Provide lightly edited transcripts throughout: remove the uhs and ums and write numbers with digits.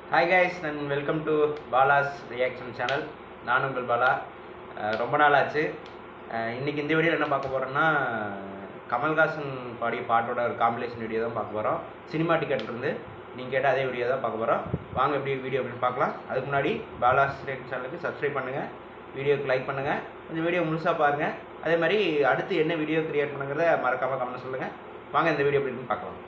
Hi guys, நான் welcome to Bala's reaction channel. நான் உங்கள் பாலா. ரொம்ப நாள் ஆச்சு. இன்றைக்கி இந்த வீடியோவில் என்ன பார்க்க போகிறோன்னா, கமல்ஹாசன் பாடிய பாட்டோட ஒரு காம்பினேஷன் வீடியோ தான் பார்க்க போகிறோம். சினிமா டிக்கெட் இருந்து நீங்கள் கேட்ட அதே வீடியோ தான் பார்க்க போகிறோம். வாங்க எப்படி வீடியோ அப்படின்னு பார்க்கலாம். அதுக்கு முன்னாடி பாலாஸ் ரியாக்ஷன் சேனலுக்கு சப்ஸ்கிரைப் பண்ணுங்கள், வீடியோக்கு லைக் பண்ணுங்கள், கொஞ்சம் வீடியோ முழுசாக பாருங்கள். அதே மாதிரி அடுத்து என்ன வீடியோ க்ரியேட் பண்ணுங்கிறத மறக்காமல் கமெண்ட் சொல்லுங்கள். வாங்க இந்த வீடியோ எப்படி பார்க்கலாம்.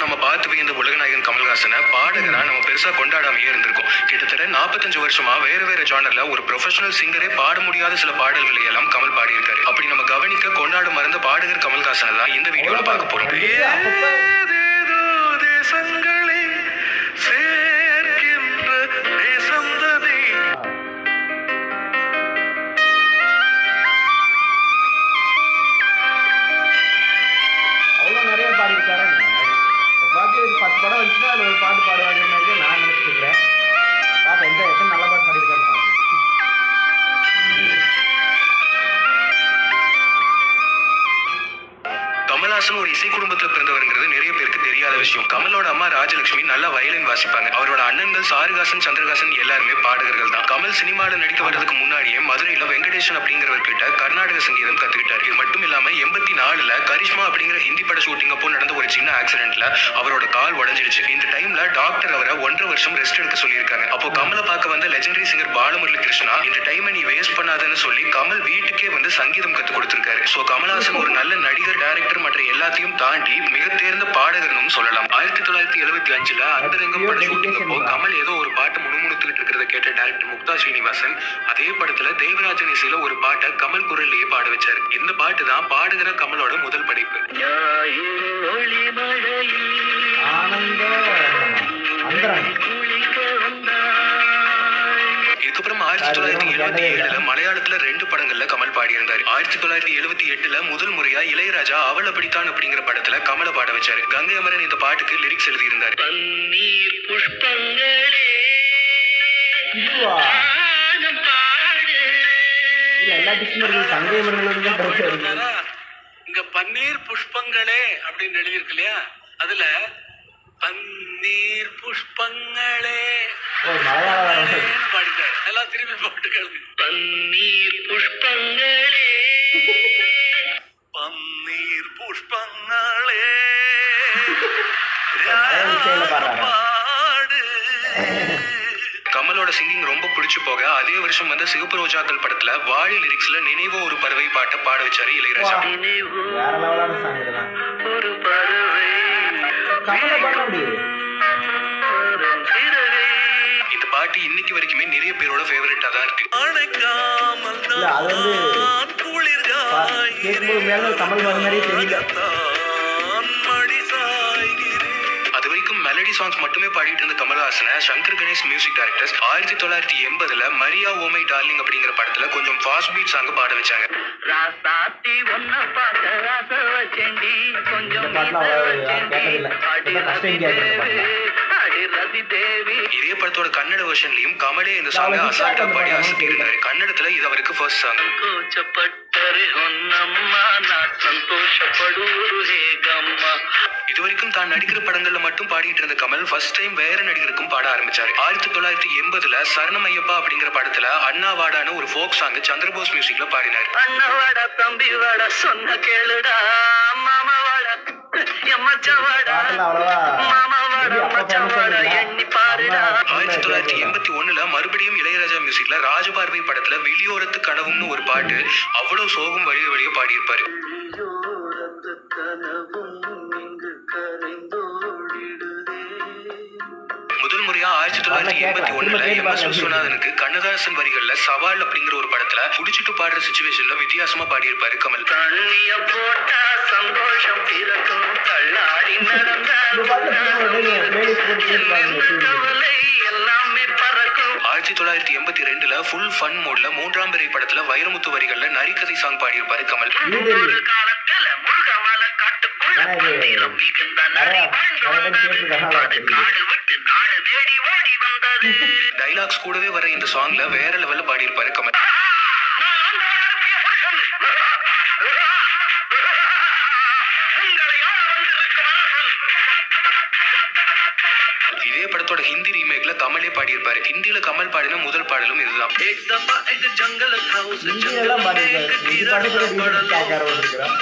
நம்ம பார்த்து இந்த உலகநாயகன் கமல்ஹாசனை பாடகரா நம்ம பெருசா கொண்டாடாமையே இருந்திருக்கும். கிட்டத்தட்ட 45 வருஷமா வேற ஜானர்ல ஒரு ப்ரொஃபஷனல் சிங்கரே பாட முடியாத சில பாடல்களை எல்லாம் கமல் பாடியிருக்காரு. அப்படி நம்ம கவனிக்க கொண்டாட மறந்த பாடகர் கமல்ஹாசனை தான் இந்த வீடியோல பார்க்க போறோம். படம் வந்துச்சுன்னா அதில் ஒரு பாட்டு பாடுவாங்க மாதிரி நான் நினச்சிருக்கிறேன். பாப்பா எத்தனை நல்ல பாட்டு பாடியிருக்காரு பார்க்கலாம். கமல்ஹாசன் ஒரு இசை குடும்பத்தில் பிறந்தவருங்கிறது நிறைய பேருக்கு தெரியாத விஷயம். கமலோட அம்மா ராஜலட்சுமி நல்லா வயலின் வாசிப்பாங்க. அவரோட அண்ணன்கள் சாருகாசன், சந்திரகாசன் எல்லாருமே பாடகர்கள் தான். கமல் சினிமால நடிக்க வர்றதுக்கு முன்னாடியே மதுரையில வெங்கடேசன் அப்படிங்கிறவர்கிட்ட கர்நாடக சங்கீதம் கத்துக்கிட்டாரு. இது மட்டும் இல்லாம 84ல கரிஷ்மா அப்படிங்கிற ஹிந்தி பட ஷூட்டிங் அப்போ நடந்த ஒரு சின்ன ஆக்சிடென்ட்ல அவரோட கால் உடைஞ்சிடுச்சு. இந்த டைம்ல டாக்டர் அவரை 1.5 வருஷம் ரெஸ்ட் எடுக்க சொல்லியிருக்காங்க. அப்போ கமலை பார்க்க வந்த லெஜெண்டரி சிங்கர் பாலமுரளி கிருஷ்ணா இந்த டைமை நீ வேஸ்ட் பண்ணாதன்னு சொல்லி கமல் வீட்டுக்கே வந்து சங்கீதம் கத்து கொடுத்திருக்காரு. சோ கமல்ஹாசன் ஒரு நல்ல நடிகர், டைரக்டர் மற்ற எல்லாத்தையும் தாண்டி மிக தேர்ந்த பாடகர்னு சொல்லலாம். 1975ல அந்தரங்கம் பட ஷூட்டிங் அப்போ கமல் ஏதோ ஒரு பாட்டு முணுமுணுத்துக்கிட்டு இருக்கிறத கேட்ட டைரக்டர் முக்தா ஸ்ரீனிவாசன் அதே படத்துல தேவராஜன் இசையில ஒரு பாட்டை கமல் குரல்லையே பாட வச்சாரு. இந்த பாட்டு தான் பாடுகிற கமலோட முதல் படைப்பு. இதுக்கப்புறம் 1977ல மலையாளத்துல 2 படங்கள்ல கமல் பாடியிருந்தாரு. 1978ல முதல் முறையா இளையராஜா அவள் அப்படித்தான் அப்படிங்கிற படத்துல கமலை பாட வச்சாரு. கங்கை அமரன் இந்த பாட்டுக்கு லிரிக்ஸ் எழுதியிருந்தாரு. இங்க பன்னீர் புஷ்பங்களே அப்படின்னு எழுதியிருக்கு இல்லையா, அதுல பன்னீர் புஷ்பங்களே பாடிட்டாரு. எல்லாம் திரும்பி போட்டு கேளுங்க. பன்னீர் புஷ்பங்களே பன்னீர் புஷ்பங்களே பாடு. கமலோட சிங்கிங் ரொம்ப பிடிச்சு போக அதே வருஷம் வந்த சிவப்பு ரோஜாக்கள் படத்துல வாழி லிரிக்ஸ்ல நினைவோ ஒரு பறவை பாட்டை பாட வச்சாரு இளையராஜா. ஒரு பறவை இந்த பாட்டு இன்னைக்கு வரைக்குமே நிறைய பேரோட ஃபேவரட்டா தான் இருக்கு. அது வரைக்கும் மெலடி சாங்ஸ் மட்டுமே பாடிட்டு இருந்த கமல்ஹாசனை சங்கர் கணேஷ் மியூசிக் டைரக்டர்ஸ் 1980ல மரியா ஓ மை டார்லிங் அப்படிங்கிற படத்துல கொஞ்சம் ஃபாஸ்ட் பீட் சாங் பாட வச்சாங்க. இதே படத்தோட கன்னட வெர்ஷன்லயும் கமலே இந்த சாங்கை அசால்ட்டா பாடி அசத்தி இருந்தாரு. கன்னடத்துல இது அவருக்கு ஃபர்ஸ்ட் சாங். இதுவரைக்கும் தான் நடிக்கிற படங்கள்ல மட்டும் பாடிட்டு இருந்த கமல் ஃபர்ஸ்ட் டைம் வேற நடிகருக்கும் பாட ஆரம்பிச்சாரு. 1980ல சரணம் ஐயப்பா அப்படிங்கிற படத்துல அண்ணா வாடான்னு ஒரு ஃபோக் சாங் சந்திரபோஸ் மியூசிக்ல பாடினார். 1981ல மறுபடியும் இளையராஜா மியூசிக்ல ராஜபார்வை படத்துல வெளியோரத்து கனவுன்னு ஒரு பாட்டு அவ்வளவு சோகம் வழிய பாடியிருப்பாரு. முதல் முறையா 1981ல MS விஸ்வநாதனுக்கு கண்ணதாசன் வரிகள்ல சவால் அப்படிங்கிற ஒரு படத்துல குடிச்சிட்டு பாடுற சிச்சுவேஷன்ல வித்தியாசமா பாடியிருப்பாரு கமல். 1982ல ஃபுல் ஃபன் மோட்ல 3ஆம் பிறை படத்துல வைரமுத்து வரிகள்ல நரிக்கதை சாங் பாடியிருப்பாரு கமல். டைலாக்ஸ் கூடவே வர இந்த சாங்ல வேற லெவல்ல பாடியிருப்பாரு கமல். இதே படத்தோட ஹிந்தி ரீமேக்ல கமலே பாடியிருப்பாரு. ஹிந்தியில கமல் பாடின முதல் பாடலும் இதுதான். ஹிந்தியெல்லாம் பாடியிருக்காரு. இந்த பாட்டு கூட ரீசெண்ட் கேட்க ஆரம்பிச்சிருக்கிறோம்.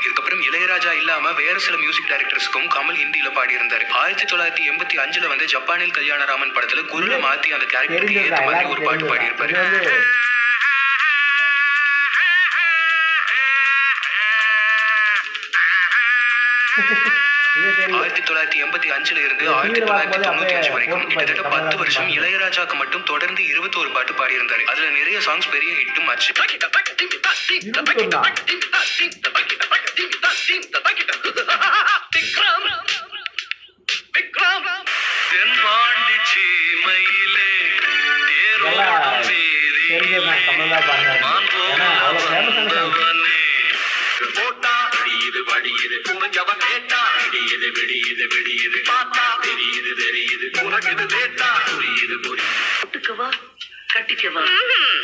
இதுக்கப்புறம் இளையராஜா இல்லாம வேற சில மியூசிக் டைரக்டர்ஸ்க்கும் கமல் ஹிந்தியில பாடியிருந்தாரு. 1985 வந்து ஜப்பானில் கல்யாணராமன் படத்துல குரலை மாத்தி அந்த கேரக்டருக்கு ஏத்த மாதிரி ஒரு பாட்டு பாடியிருப்பாரு. 1985 இருந்து 1995 வரைக்கும் கிட்டத்தட்ட 10 வருஷம் இளையராஜாக்கு மட்டும் தொடர்ந்து 21 பாட்டு பாடியிருந்தாரு. அதுல நிறைய சாங்ஸ் பெரிய ஹிட்டும் ஆச்சு. கட்டிக்கவா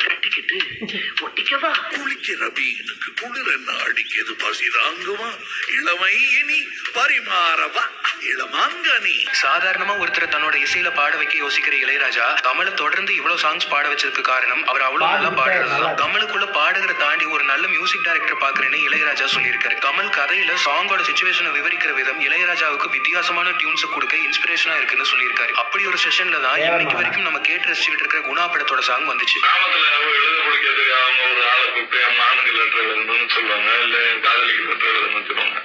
கட்டிக்கிட்டு ஒட்டிக்கவா குளிக்கிற மீனுக்கு குளிர் என்ன அடிக்கிறது பசிதாங்குமா இளமை இனி பரிமாறவா இளமாங்கனி. சாதாரணமா ஒருத்தரை தன்னோட இசையில பாட வைக்க யோசிக்கிற இளையராஜா கமலை தொடர்ந்து இவ்வளவு சாங்ஸ் பாட வச்சதுக்கு காரணம் அவர் அவ்வளவு நல்லா பாடுறதுதான். கமலுக்குள்ள பாடுகிற தாண்டி ஒரு நல்ல மியூசிக் டைரக்டர் பாக்குறேன்னு இளையராஜா சொல்லியிருக்காரு. கமல் கதையில சாங்கோட சிச்சுவேஷனை விவரிக்கிற விதம் இளையராஜாவுக்கு வித்தியாசமான டியூன்ஸ் கொடுக்க இன்ஸ்பிரேஷனா இருக்குன்னு சொல்லியிருக்காரு. அப்படி ஒரு செஷன்ல தான் இன்னைக்கு வரைக்கும் நம்ம கேட்டு ரசிச்சுட்டு இருக்கிற குணா படத்தோட சாங் வந்துச்சு. அவங்க ஒரு ஆளை கூப்பிட்டு என் மானுக்கு லெட்டர் எழுதணும்னு சொல்லுவாங்க, இல்ல என் காதலிக்கு லெட்டர் எழுதணும்னு சொல்லுவாங்க.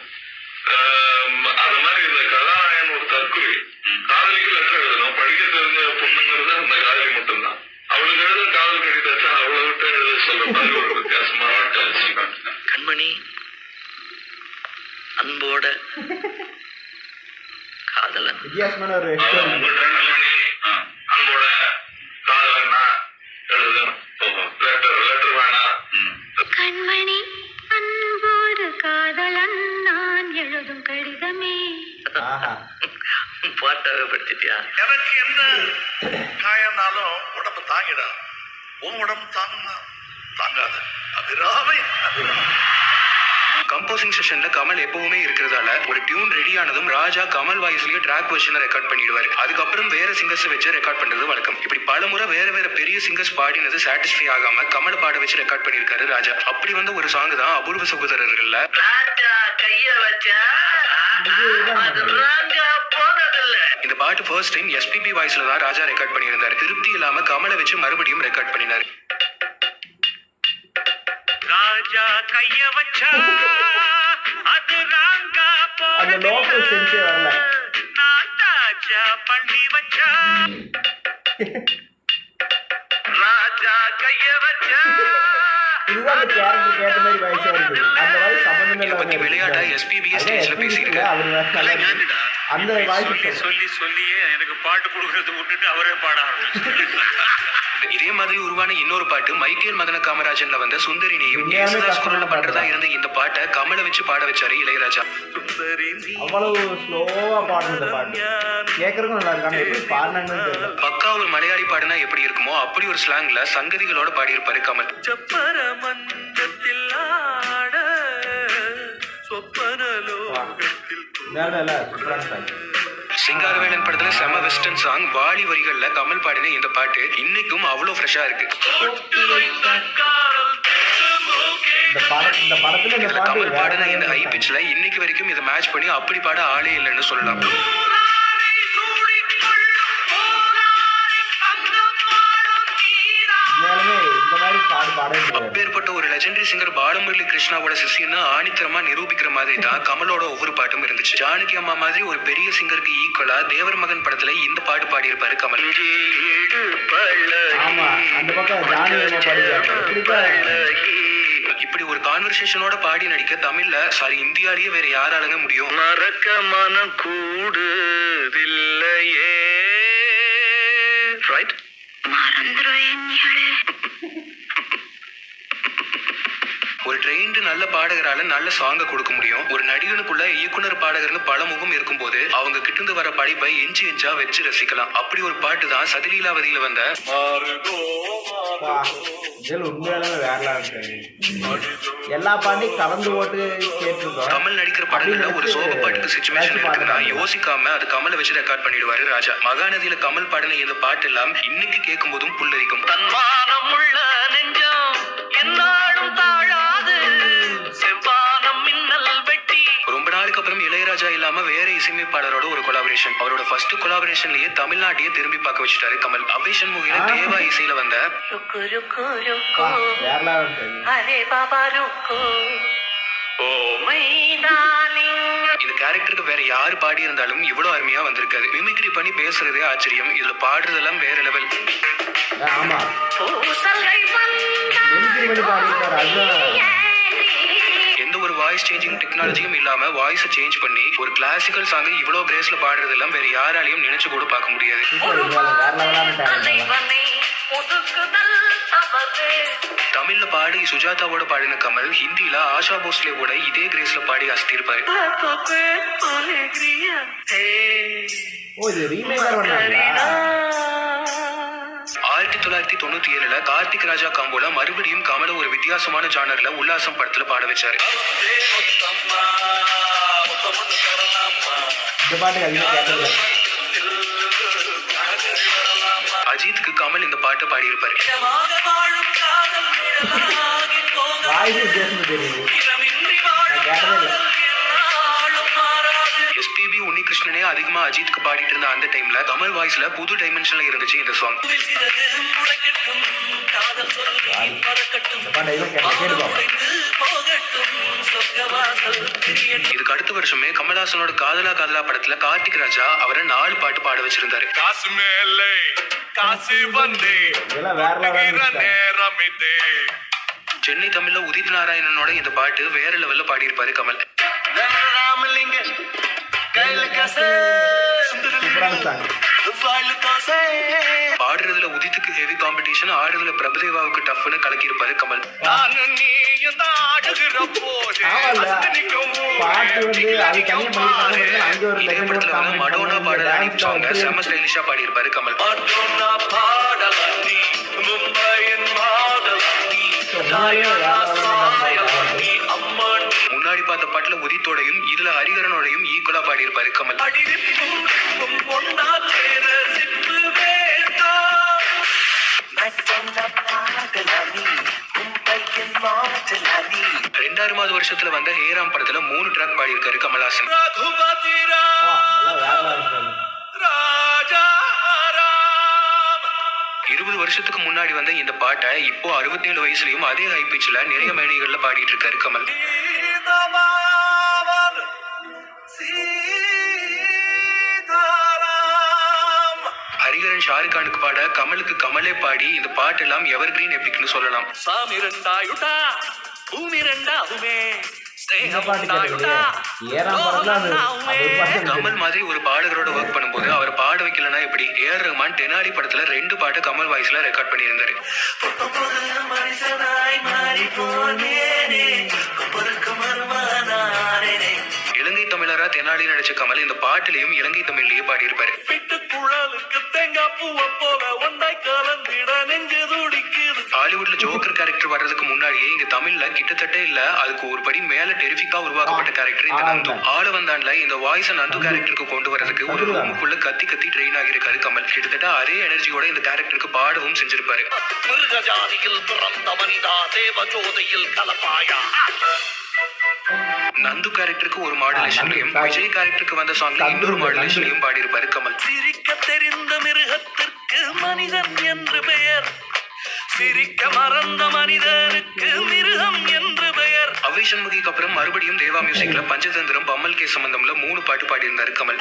அது மாதிரி இந்த கதாநாயகன் ஒரு தற்குறி, காதலிக்கு லெட்டர் எழுதணும், படிக்க தெரிஞ்ச பொண்ணுங்கிறது அந்த காதலி மட்டும்தான். அவளுக்கு எழுத காதல் கடிதத்தை அவளை விட்டு எழுத சொல்ற மாதிரி ஒரு வித்தியாசமா வாழ்க்கை. கண்மணி அன்போட காதலன் வித்தியாசமான ஒரு அன்போட காதலன்னா எழுதணும். லெட்டர் வேணாம். கண்மணி அன்போடு காதலன் நான் எழுதும் கடிதமே. பாட்டாக படுத்திட்டியா? எனக்கு என்ன காயம்னாலும் உடம்பு தாங்கிடா, உன் உடம்பு தாங்காது. அபிராமி கம்போசிங் செஷன்ல கமல் எப்பவுமே இருக்கிறதால ஒரு டியூன் ரெடி ஆனதும் ராஜா கமல் வாய்ஸ்லயே ட்ராக் வெர்ஷனை ரெக்கார்ட் பண்ணிடுவாரு. அதுக்கப்புறம் வேற சிங்கர்ஸ் வச்சு ரெக்கார்ட் பண்றது வழக்கம். இப்படி பல முறை வேற பெரிய சிங்கர்ஸ் பாடினது சாட்டிஸ்ஃபை ஆகாம கமல் பாட வச்சு ரெக்கார்ட் பண்ணிருக்காரு ராஜா. அப்படி வந்து ஒரு சாங் தான் அபூர்வ சகோதரர்கள்ல இந்த பாட்டு ஃபர்ஸ்ட் டைம் எஸ்பிபி வாய்ஸ்ல தான் ராஜா ரெக்கார்ட் பண்ணியிருந்தாரு. திருப்தி இல்லாம கமலை வச்சு மறுபடியும் ரெக்கார்ட் பண்ணினாரு. ராஜா கைய வச்சா அது ராங்கா அந்த லோக்கல் சென்ஸே வரல. ராஜா பண்ணி வச்சா ராஜா கைய வச்சா இதுதான் அந்த கேரக்டருக்கு ஏற்ற மாதிரி வயசா இருக்கு. அந்த வயசு சம்பந்தமே இதை பத்தி விளையாட்டா எஸ்பிபியே ஸ்டேஜ்ல பேசியிருக்காரு. அந்த வாய்ஸ் சொல்லியே எனக்கு பாட்டு கொடுக்கறது விட்டுட்டு அவரே பாட இதே மாதிரி உருவான இன்னொரு பாட்டு மைக்கேல் மதன காமராஜன்ல வந்த சுந்தரினியும் யேசுதாஸ் குரல்ல பண்றதா இருந்த இந்த பாட்டை கமலை வச்சு பாட வச்சாரு இளையராஜா. அவ்வளவு ஸ்லோவா பாடுற பாட்டு கேட்கறதுக்கும் நல்லா இருக்கு. ஆனா எப்படி பாடினாங்கன்னு தெரியல. பக்கா ஒரு மலையாளி பாடுனா எப்படி இருக்குமோ அப்படி ஒரு ஸ்லாங்ல சங்கதிகளோட பாடியிருப்பாரு கமல். செப்பர மஞ்சத்தில் ஆட சொப்பனலோகத்தில் சூப்பரான சாங். சிங்காரவேலன் படத்துல செம வெஸ்டர்ன் சாங் வாலி வரிகள்ல கமல் பாடின இந்த பாட்டு இன்னைக்கும் அவ்வளவு ஃப்ரெஷ்ஷா இருக்கு. கமல் பாடின இந்த ஹை பிட்ச்ல இன்னைக்கு வரைக்கும் இதை மேட்ச் பண்ணி அப்படி பாட ஆளே இல்லைன்னு சொல்லலாம். அப்பேற்பட்ட ஒரு லெஜெண்டரி சிங்கர் பாலமுரளி கிருஷ்ணாவோட சிஷியன்னு ஆணித்தரமா நிரூபிக்கிற மாதிரி தான் கமலோட ஒவ்வொரு பாட்டும் இருந்துச்சு. ஜானகி அம்மா மாதிரி ஒரு பெரிய சிங்கருக்கு ஈக்குவலா தேவர் மகன் படத்துல இந்த பாட்டு பாடியிருப்பாரு கமல். இப்படி ஒரு கான்வர்சேஷனோட பாடி நடிக்க தமிழ்ல இந்தியாலேயே வேற யாராலுங்க முடியும்? மறக்க மனம் கூடுதில்லையே. ரைட் மறந்துரும் ஒரு ட்ரெயின்டு நல்ல பாடகரால நல்ல சாங்க கொடுக்க முடியும். ஒரு நடிகனுக்குள்ள இயக்குனர் பாடகர்னு பல முகம் இருக்கும்போது அவங்க கிட்ட இருந்து வர படிப்பை இன்ச்சு இன்ச்சா வச்சு ரசிக்கலாம். அப்படி ஒரு பாட்டு தான் சதிலீலாவதியில வந்த இதில் உண்மையாலுமே வேற இருக்கு. எல்லா பாட்டையும் கலந்து போட்டு கேட்டிருக்கோம். கமல் நடிக்கிற படங்கள்ல ஒரு சோக பாட்டுக்கு சிச்சுவேஷன் இருக்குன்னா யோசிக்காம அது கமலை வச்சு ரெக்கார்ட் பண்ணிடுவாரு ராஜா. மகாநதியில கமல் பாடின இந்த பாட்டு எல்லாம் இன்னைக்கு கேட்கும் போதும் புல்லரிக்கும். தன்மானம் உள்ள நெஞ்சம் என்னாலும் தாழாது செவ்வானம் மின்னல் வெட்டி. ரொம்ப நாளுக்கு அப்புறம் இளையராஜா இல்லாம வேற இசையமைப்பாளரோட ஒரு கொலாபரேஷன். அவரோட ஃபர்ஸ்ட் கொலாபரேஷன்லயே தமிழ்நாட்டையே திரும்பி பார்க்க வச்சுட்டாரு கமல். அவ்வேஷன் மூவில தேவா இசையில வந்த ருக்கு ருக்கு ருக்கு வேற இருக்கு. அரே பாபா ருக்கு ஓ மைதானிங். இந்த கேரக்டருக்கு வேற யாரு பாடி இருந்தாலும் இவ்வளவு அருமையா வந்திருக்காது. மிமிக்ரி பண்ணி பேசுறதே ஆச்சரியம். இதுல பாடுறதெல்லாம் வேற லெவல். ஆமா பூசல்கள் மிமிக்ரி பண்ணி பாடியிருக்காரு. அதுதான் எந்த ஒரு வாய்ஸ் சேஞ்சிங் டெக்னாலஜியும் இல்லாம வாய்ஸை சேஞ்ச் பண்ணி ஒரு கிளாசிக்கல் சாங்கை இவ்வளவு கிரேஸ்ல பாடுறதெல்லாம் வேற யாராலையும் நினைச்சு கூட பார்க்க முடியாது. வேற லெவலான டேலண்ட். தலைவனை ஒதுக்குதல் தவறு. தமிழ்ல பாடி சுஜாதாவோட பாடின கமல் ஹிந்தில ஆஷா போஸ்லேவோட இதே கிரேஸ்ல பாடி அசத்திருப்பாரு. ஓ இது ரீமேக்கர் பண்ணாங்களா? 1997 கார்த்திக் ராஜா காம்போல மறுபடியும் கமல ஒரு வித்தியாசமான ஜானர்ல உல்லாசம் படத்துல பாட வச்சாரு. இந்த பாட்டுக்கு அதிகமாக கேட்டது. அஜித்துக்கு கமல் இந்த பாட்டு பாடியிருப்பாரு. வாய்ஸ் வித்தியாசம் தெரியுது. நான் கேட்டதே இல்லை. எஸ்பிபி உன்னிகிருஷ்ணனே அதிகமா அஜித்துக்கு பாடிட்டு இருந்த அந்த டைம்ல கமல் வாய்ஸ்ல புது டைமென்ஷன்ல இருந்துச்சு இந்த சாங். இந்த பாட்டு அதிகமாக கேட்டுப்பாங்க. இதுக்கு அடுத்த வருஷமே கமல்ஹாசனோட காதலா காதலா படத்துல கார்த்திக் ராஜா அவரை 4 பாட்டு பாட வச்சிருந்தாரு. காசு மேலே காசு வந்தே இதெல்லாம் வேற லெவலான நேரம் இதே. சென்னை தமிழ்ல உதித் நாராயணனோட இந்த பாட்டு வேற லெவல்ல பாடியிருப்பாரு கமல். சூப்பரான சாங். பாடுறதுல உதித்துக்கு ஹெவி காம்படிஷன், ஆடுறதுல பிரபுதேவாவுக்கு டஃப்னு கலக்கியிருப்பாரு கமல். ஆமால்ல பாட்டு வந்து அது தனியாக பண்ணியிருக்காங்க. அங்கே ஒரு இதே படத்துல வந்து மடோனா பாடல் அனுப்பி சாங்க செம ஸ்டைலிஷா பாடியிருப்பாரு கமல். முன்னாடி பார்த்த பாட்டுல உதித்தோடையும் இதுல ஹரிகரனோடையும் ஈக்குவலா பாடியிருப்பாரு கமல். ரெண்டாயிரமாவது வருஷத்துல வந்த ஹேராம் படத்துல 3 ட்ராக் பாடியிருக்காரு கமல்ஹாசன். 20 வருஷத்துக்கு முன்னாடி வந்த இந்த பாட்டை இப்போ 67 வயசுலயும் அதே ஹை பிச்ல நிறைய மேடைகள்ல பாடிட்டு இருக்காரு கமல். ஹரிகரன் ஷாருக் கானுக்கு பாட கமலுக்கு கமலே பாடி இந்த பாட்டு எல்லாம் எவர் கிரீன் எபிக்னு சொல்லலாம். சாமி ரெண்டாயுட்டா பூமி ரெண்டாகுமே. இந்த பாட்டு கேட்டது ஏறாம் படத்துல அது ஒரு பாட்டு. கமல் மாதிரி ஒரு பாடகரோட ஒர்க் பண்ணும்போது அவர் பாட வைக்கலன்னா எப்படி? ஏஆர் ரஹ்மான் தெனாலி படத்துல 2 பாட்டு கமல் வாய்ஸ்ல ரெக்கார்ட் பண்ணியிருந்தாரு. இலங்கை தமிழரா தெனாலி நடிச்ச கமல் இந்த பாட்டுலயும் இலங்கை தமிழ்லயே பாடியிருப்பாரு. ஹாலிவுட்ல ஜோக்கர் கேரக்டர் வர்றதுக்கு முன்னாடியே இங்க தமிழ்ல கிட்டத்தட்ட இல்ல அதுக்கு ஒரு படி மேல டெரிஃபிக்கா உருவாக்கப்பட்ட கேரக்டர் இந்த நந்து. ஆள வந்தான்ல இந்த வாய்ஸ் நந்து கேரக்டருக்கு கொண்டு வரதுக்கு ஒரு ரூமுக்குள்ள கத்தி கத்தி ட்ரெயின் ஆகியிருக்காரு கமல். கிட்டத்தட்ட அதே எனர்ஜியோட இந்த கேரக்டருக்கு பாடவும் செஞ்சிருப்பாரு. மிருகஜாதியில் பிறந்த மனிதா தேவஜோதியில் கலப்பாயா. நந்து கேரக்டருக்கு ஒரு மாடுலேஷன்லயும் விஜய் கேரக்டருக்கு வந்த சாங்ல இன்னொரு மாடுலேஷன்லயும் பாடியிருப்பாரு கமல். சிரிக்க தெரிந்த மிருகத்திற்கு மனிதன் என்று பெயர், சிரிக்க மறந்த மனிதனுக்கு மிருகம் என்று பெயர். அவ்வை சண்முகிக்கு அப்புறம் மறுபடியும் தேவா மியூசிக்ல பஞ்சதந்திரம் பம்மல் கே சம்பந்தம்ல 3 பாட்டு பாடியிருந்தாரு கமல்.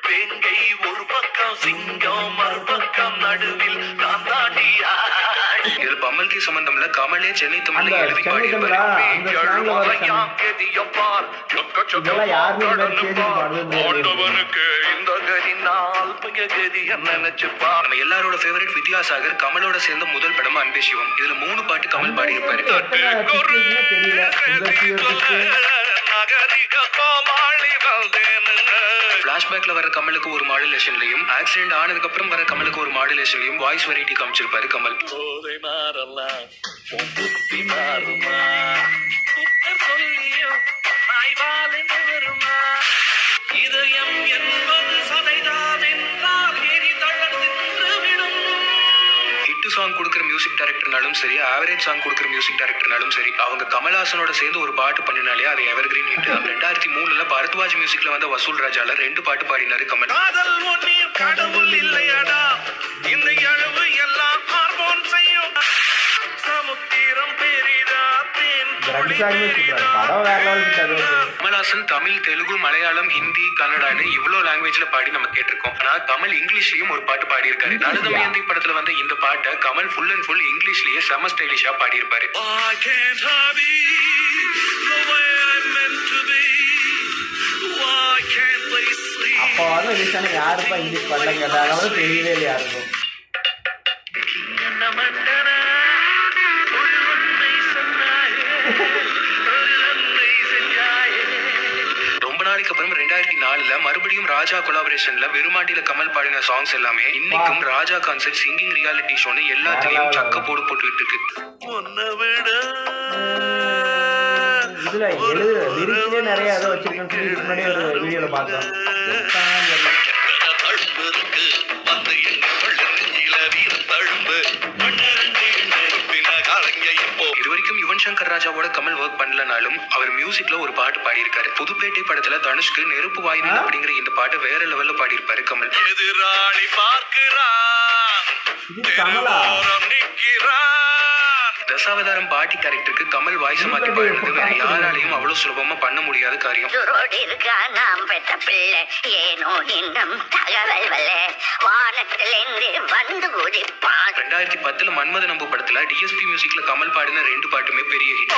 வேங்கை ஒரு பக்கம் சிங்கம் மறுபக்கம் நடுவில் நான் தாண்டியா இதுல பம்மல்கி சம்பந்தம்ல கமலே சென்னை தமிழ்ல அந்த எழுதி சென்னை தமிழா பாடியிருப்பாரு. அந்த ஸ்லாங்ல இதெல்லாம் யாருமே இந்த மாதிரி கேட்டு பாடுறது தெரியாது. ஆண்டவனுக்கு இந்த கதினால் கதி நினைச்சுப்பா நம்ம எல்லாரோட ஃபேவரட் வித்யாசாகர் கமலோட சேர்ந்த முதல் படம் அன்பே சிவம். இதுல 3 பாட்டு கமல் பாடியிருப்பாரு. எத்தனை artist இருக்குன்னே தெரியல. சுந்தர் சி artist, நகரிக கோமாளி வந்தேனுங்க பிளாஷ்பேக்ல வர கமலுக்கு ஒரு மாடுலேஷன்லயும் ஆக்சிடென்ட் ஆனதுக்கு அப்புறம் வர கமலுக்கு ஒரு மாடுலேஷன்லயும் வாய்ஸ் வெரைட்டி காமிச்சிருப்பாரு கமல். போதை மாறலாம் உன் புத்தி மாறுமா புத்தர் சொல்லியும் ஆய்வாலின் வருமா இதயம் என்பது சதைதான் என்றால் எரி தளர்ந்து விடும் ஹிட் சாங் கொடுக்குற மியூசிக் டைரக்டர்னாலும் சரி, ஆவரேஜ் சாங் கொடுக்குற மியூசிக் டைரக்டர்னாலும் சரி, அவங்க கமல்ஹாசனோட சேர்ந்து ஒரு பாட்டு பண்ணினாலே அது எவர்கிரீன் ஹிட். 2003ல பரத்வாஜ் மியூசிக்ல வந்த வசூல் ராஜால 2 பாட்டு பாடினாரு கமல். காதல் ஒன்றில் கடவுள் இல்லையடா இந்த அளவு எல்லாம் ஹார்மோன் செய்யும் சமுத்திரம் பெரிதா தேன் இந்த ரெண்டு சாங்குமே சூப்பரா இருக்கு. படம் வேற லெவலுக்கு தருவது. கமல்ஹாசன் தமிழ், தெலுங்கு, மலையாளம், ஹிந்தி, கன்னடான்னு இவ்வளோ லாங்குவேஜ்ல பாடி நம்ம கேட்டிருக்கோம். ஆனா கமல் இங்கிலீஷ்லயும் ஒரு பாட்டு பாடியிருக்காரு. நடுதமயந்தி படத்துல வந்த இந்த பாட்டை கமல் ஃபுல் அண்ட் ஃபுல் இங்கிலீஷ்லயே செம ஸ்டைலிஷா பாடியிருப்பாரு. I can't be the way I'm meant to be. Why can't they see? அப்போ வந்து ரிலீஸான யாருப்பா இங்கிலீஷ் பாட்டை கேட்டாலும் கூட தெரியவே இல்லை யாருக்கும். என்ன மண்டனா ஒரு உண்மை சொன்னாயே ஒரு நன்மை செஞ்சாயே ரொம்ப நாளைக்கு அப்புறம் 2004ல மறுபடியும் ராஜா கொலாபரேஷன்ல வெறுமாண்டியில கமல் பாடின சாங்ஸ் எல்லாமே இன்னைக்கும் ராஜா கான்சர்ட் சிங்கிங் ரியாலிட்டி ஷோன்னு எல்லாத்துலயும் சக்க போடு போட்டுக்கிட்டு இருக்கு. உன்னை விட இதுல எழுதுற லிரிக்ஸ்லயே நிறைய ஏதோ வச்சிருக்கேன்னு சொல்லி இதுக்கு முன்னாடி ஒரு வீடியோல பார்த்தோம். தழும்பு இருக்கு வந்து எண்ணி கொள்ள நெஞ்சில வீர தழும்பு மண்ணரண்டு நெருப்பின காலங்க இப்போ இது வரைக்கும் யுவன் சங்கர் ராஜாவோட கமல் ஒர்க் பண்ணலனாலும் அவர் மியூசிக்ல ஒரு பாட்டு பாடியிருக்காரு. புதுப்பேட்டை படத்துல தனுஷ்க்கு நெருப்பு வாயினல் அப்படிங்கிற இந்த பாட்டு வேற லெவல்ல பாடியிருப்பாரு கமல். எதிராளி பார்க்கிறான் இது கமலா? தெருவோரம் நிற்கிறான் தசாவதாரம் பாட்டி கேரக்டருக்கு கமல் வாய்ஸ் மாத்தி பாடுறது வேற யாராலையும் அவ்வளவு சுலபமா பண்ண முடியாத காரியம். சுரோடு இருக்கா நாம் பெற்ற பிள்ளை ஏனோ இன்னும் தகவல் வல்ல வானத்திலிருந்து வந்து குதிப்பான். 2010ல மன்மத நம்பு படத்துல டிஎஸ்பி மியூசிக்ல கமல் பாடின 2 பாட்டுமே பெரிய ஹிட்.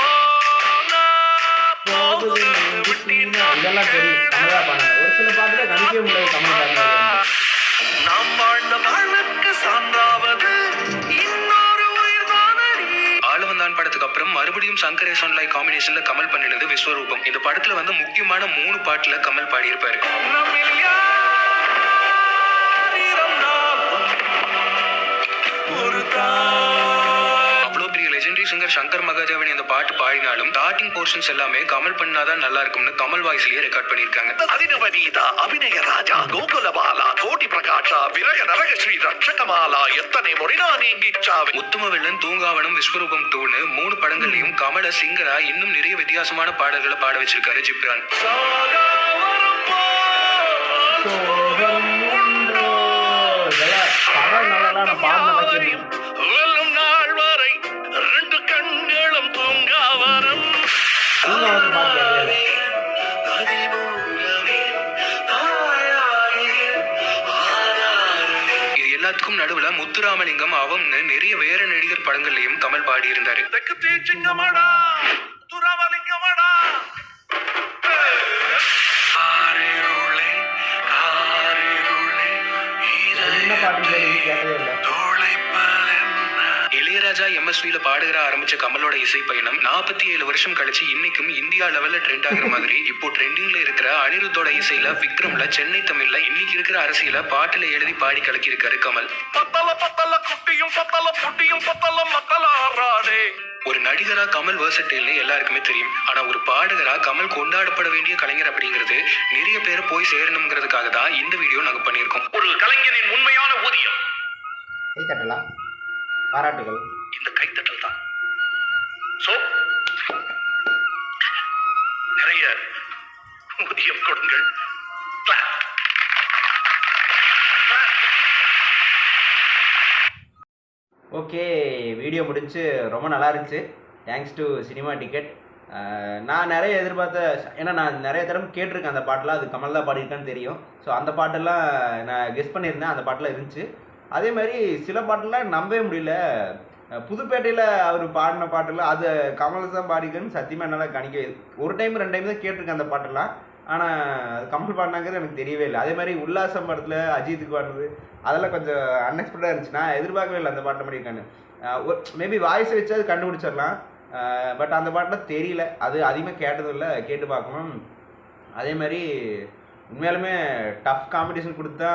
இதெல்லாம் தெரியும் கமலா பாடுங்க. ஒரு சில பாட்டுல கணிக்கவே முடியாது கமல் பாடுங்க. நாம் வாழ்ந்த வாழ்வுக்கு சான்றாவது இன்னொரு உயிர் தானடி ஆளவந்தான் படத்துக்கு அப்புறம் மறுபடியும் சங்கர் லைக் காம்பினேஷன்ல கமல் பண்ணினது விஸ்வரூபம். இந்த படத்துல வந்து முக்கியமான 3 பாட்டுல கமல் பாடியிருப்பாரு. நம்மில் யார் இறந்தாலும் ஒரு தாய் அவ்வளோ பெரிய லெஜெண்டரி சிங்கர் சங்கர் மகாதேவன் இந்த பாட்டு பாடினாலும் ஸ்டார்டிங் போர்ஷன்ஸ் எல்லாமே கமல் பண்ணாதான் நல்லா இருக்கும்னு கமல் வாய்ஸ்லயே ரெக்கார்ட் பண்ணியிருக்காங்க. అభినవనీత అభినయ రాజా గోకులబాల కోటి ప్రకాశ విరగ నరగ శ్రీ రక్షకమాల ఎత్తనే మొడినా నీంగిచ్చావే முத்துமவில்லன், தூங்காவனம், விஸ்வரூபம் 2ன்னு 3 படங்கள்லயும் கமல சிங்கரா இன்னும் நிறைய வித்தியாசமான பாடல்களை பாட வச்சிருக்காரு ஜிப்ரான். சோகம் உண்டோ? இதெல்லாம் படம் நல்லா நான் பாடுன வெல்லும் நாள் வரை 2 கண்களும் தூங்காவரம் தூங்காவது பாட்டு கேட்கவே இல்லை. இது எல்லாத்துக்கும் நடுவுல முத்துராமலிங்கம், அவம்னு நிறைய வேற நடிகர் படங்கள்லயும் கமல் பாடியிருந்தாரு. தெற்கு தீச்சிங்கமடா துரவலிங்கமடா ஆரிருளே ஆரிருளே என்ன பாட்டு கேட்கவே இல்லை. இளையராஜா எம்எஸ்வில பாடுகிற ஆரம்பிச்ச கமலோட இசை பயணம் 47 வருஷம் கழிச்சு இன்னைக்கும் இந்தியா லெவல்ல ட்ரெண்ட் ஆகுற மாதிரி இப்போ ட்ரெண்டிங்ல இருக்கிற அனிருத்தோட இசையில, விக்ரம்ல, சென்னை தமிழ்ல, இன்னைக்கு இருக்கிற அரசியல பாட்டுல எழுதி பாடி கலக்கி இருக்காரு கமல். பத்தல பத்தல குட்டியும் பத்தல புட்டியும் பத்தல மக்களாராடே. ஒரு நடிகரா கமல் வெர்சடைல்னு எல்லாருக்குமே தெரியும். ஆனா ஒரு பாடகரா கமல் கொண்டாடப்பட வேண்டிய கலைஞர் அப்படிங்கிறது நிறைய பேரை போய் சேரணுங்கிறதுக்காக தான் இந்த வீடியோ நாங்க பண்ணியிருக்கோம். ஒரு கலைஞனின் உண்மையான ஊதியம் கை தட்டலாம். பாராட்டுகள். இந்த கைத்தட்டல் தான். சோ நிறைய ஊதியம் கொடுங்கள். ஓகே, வீடியோ முடிஞ்சு ரொம்ப நல்லா இருந்துச்சு. Thanks to cinema ticket. நான் நிறைய எதிர்பார்த்த, ஏன்னா நான் நிறைய தடவை கேட்டிருக்கேன் அந்த பாட்டெலாம், அது கமல் தான் பாடியிருக்கான்னு தெரியும். ஸோ அந்த பாட்டெல்லாம் நான் கெஸ் பண்ணியிருந்தேன், அந்த பாட்டெலாம் இருந்துச்சு. அதே மாதிரி சில பாட்டெல்லாம் நம்பவே முடியல. புதுப்பேட்டையில் அவர் பாடின பாட்டெல்லாம் அது கமல் தான் பாடிக்கன்னு சத்தியமாக என்னால் கணிக்க, ஒரு டைம் 2 டைம் தான் கேட்டிருக்கேன் அந்த பாட்டெல்லாம். ஆனால் அது கமல் பாடினாங்கிறது எனக்கு தெரியவே இல்லை. அதே மாதிரி உல்லாசம் படத்தில் அஜித்துக்கு பாடுறது அதெல்லாம் கொஞ்சம் அன்எக்ஸ்பெக்டாக இருந்துச்சு. நான் எதிர்பார்க்கவே இல்லை அந்த பாட்டை பண்ணியிருக்கான்னு. மேபி வாய்ஸை வச்சு அது கண்டுபிடிச்சிடலாம். பட் அந்த பாட்டில் தெரியல, அது அதிகமாக கேட்டதும் இல்லை, கேட்டு பார்க்கணும். அதே மாதிரி உண்மையாலுமே டஃப் காம்படிஷன் கொடுத்தா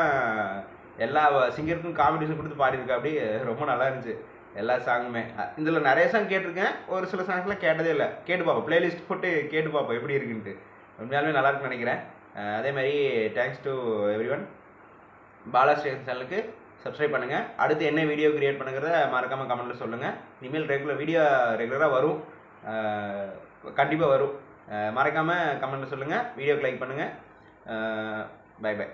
எல்லா சிங்கருக்கும் காம்படிஷன் கொடுத்து பாடியிருக்கா. அப்படி ரொம்ப நல்லா இருந்துச்சு எல்லா சாங்குமே. இதில் நிறைய சாங் கேட்டிருக்கேன், ஒரு சில சாங்ஸ்லாம் கேட்டதே இல்லை. கேட்டு பார்ப்போம், பிளேலிஸ்ட் போட்டு கேட்டு பார்ப்போம் எப்படி இருக்குன்ட்டு. உண்மையாலுமே நல்லா இருக்குன்னு நினைக்கிறேன். அதே மாதிரி thanks to every one. Bala's reaction சேனலுக்கு சப்ஸ்கிரைப் பண்ணுங்கள். அடுத்து என்ன வீடியோ கிரியேட் பண்ணுங்கிறத மறக்காமல் கமெண்ட்டில் சொல்லுங்கள். இனிமேல் ரெகுலராக வரும், கண்டிப்பாக வரும். மறக்காமல் கமெண்ட்டில் சொல்லுங்கள். வீடியோக்கு லைக் பண்ணுங்கள். Bye by.